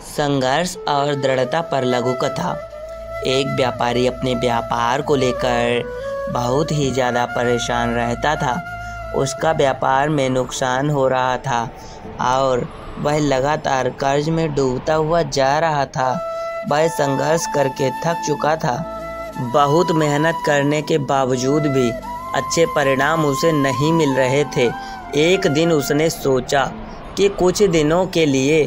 संघर्ष और दृढ़ता पर लघु कथा। एक व्यापारी अपने व्यापार को लेकर बहुत ही ज़्यादा परेशान रहता था। उसका व्यापार में नुकसान हो रहा था और वह लगातार कर्ज में डूबता हुआ जा रहा था। वह संघर्ष करके थक चुका था। बहुत मेहनत करने के बावजूद भी अच्छे परिणाम उसे नहीं मिल रहे थे। एक दिन उसने सोचा कि कुछ दिनों के लिए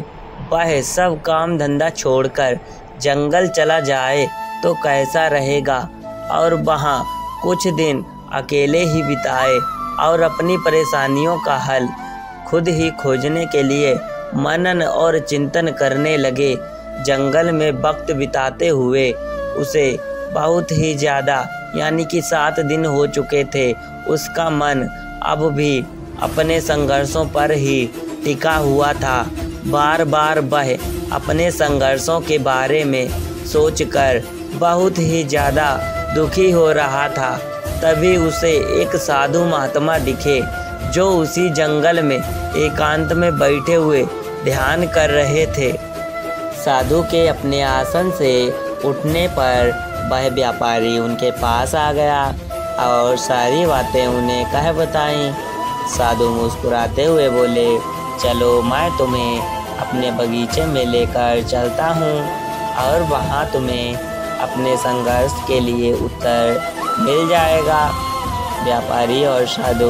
वह सब काम धंधा छोड़कर जंगल चला जाए तो कैसा रहेगा और वहाँ कुछ दिन अकेले ही बिताए और अपनी परेशानियों का हल खुद ही खोजने के लिए मनन और चिंतन करने लगे। जंगल में वक्त बिताते हुए उसे बहुत ही ज़्यादा यानी कि 7 दिन हो चुके थे। उसका मन अब भी अपने संघर्षों पर ही टिका हुआ था। बार बार वह अपने संघर्षों के बारे में सोचकर बहुत ही ज़्यादा दुखी हो रहा था। तभी उसे एक साधु महात्मा दिखे जो उसी जंगल में एकांत में बैठे हुए ध्यान कर रहे थे। साधु के अपने आसन से उठने पर वह व्यापारी उनके पास आ गया और सारी बातें उन्हें कह बताईं। साधु मुस्कुराते हुए बोले, चलो मैं तुम्हें अपने बगीचे में लेकर चलता हूँ और वहाँ तुम्हें अपने संघर्ष के लिए उत्तर मिल जाएगा। व्यापारी और साधु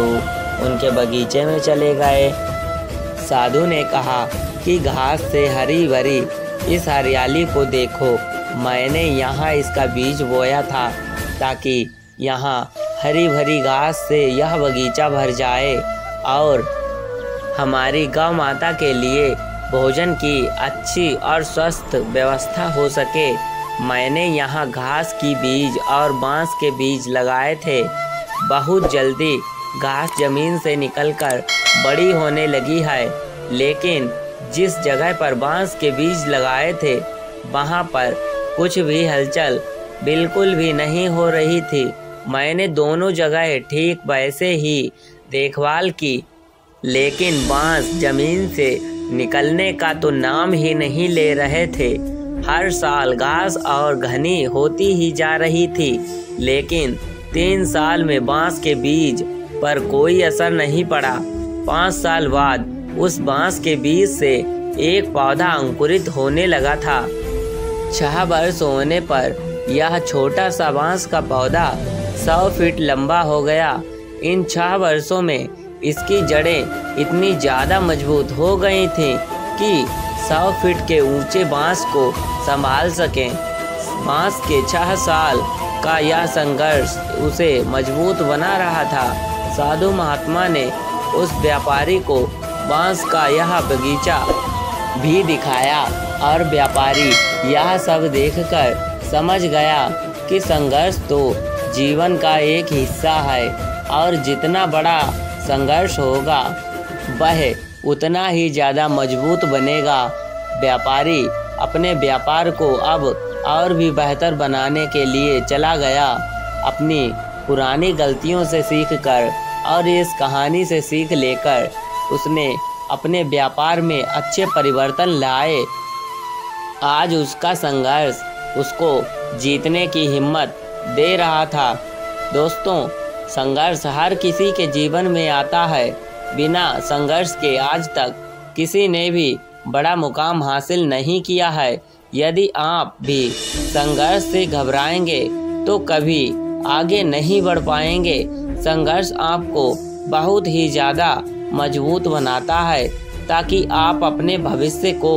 उनके बगीचे में चले गए। साधु ने कहा कि घास से हरी भरी इस हरियाली को देखो, मैंने यहाँ इसका बीज बोया था ताकि यहाँ हरी भरी घास से यह बगीचा भर जाए और हमारी गौ माता के लिए भोजन की अच्छी और स्वस्थ व्यवस्था हो सके। मैंने यहाँ घास की बीज और बांस के बीज लगाए थे। बहुत जल्दी घास जमीन से निकलकर बड़ी होने लगी है, लेकिन जिस जगह पर बांस के बीज लगाए थे वहाँ पर कुछ भी हलचल बिल्कुल भी नहीं हो रही थी। मैंने दोनों जगह ठीक वैसे ही देखभाल की, लेकिन बांस जमीन से निकलने का तो नाम ही नहीं ले रहे थे। हर साल घास और घनी होती ही जा रही थी, लेकिन 3 साल में बांस के बीज पर कोई असर नहीं पड़ा। 5 साल बाद उस बांस के बीज से एक पौधा अंकुरित होने लगा था। 6 वर्ष होने पर यह छोटा सा बांस का पौधा 100 फीट लंबा हो गया। इन 6 वर्षों में इसकी जड़ें इतनी ज़्यादा मजबूत हो गई थीं कि 100 फीट के ऊंचे बांस को संभाल सकें। बांस के 6 साल का यह संघर्ष उसे मजबूत बना रहा था। साधु महात्मा ने उस व्यापारी को बांस का यह बगीचा भी दिखाया और व्यापारी यह सब देखकर समझ गया कि संघर्ष तो जीवन का एक हिस्सा है और जितना बड़ा संघर्ष होगा वह उतना ही ज़्यादा मजबूत बनेगा। व्यापारी अपने व्यापार को अब और भी बेहतर बनाने के लिए चला गया। अपनी पुरानी गलतियों से सीखकर और इस कहानी से सीख लेकर उसने अपने व्यापार में अच्छे परिवर्तन लाए। आज उसका संघर्ष उसको जीतने की हिम्मत दे रहा था। दोस्तों, संघर्ष हर किसी के जीवन में आता है। बिना संघर्ष के आज तक किसी ने भी बड़ा मुकाम हासिल नहीं किया है। यदि आप भी संघर्ष से घबराएंगे तो कभी आगे नहीं बढ़ पाएंगे। संघर्ष आपको बहुत ही ज़्यादा मजबूत बनाता है ताकि आप अपने भविष्य को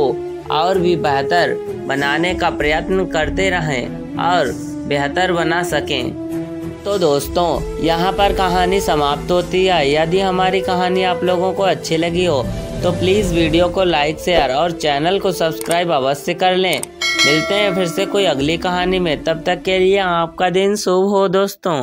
और भी बेहतर बनाने का प्रयत्न करते रहें और बेहतर बना सकें। तो दोस्तों, यहाँ पर कहानी समाप्त होती है। यदि हमारी कहानी आप लोगों को अच्छी लगी हो तो प्लीज़ वीडियो को लाइक, शेयर और चैनल को सब्सक्राइब अवश्य कर लें। मिलते हैं फिर से कोई अगली कहानी में। तब तक के लिए आपका दिन शुभ हो दोस्तों।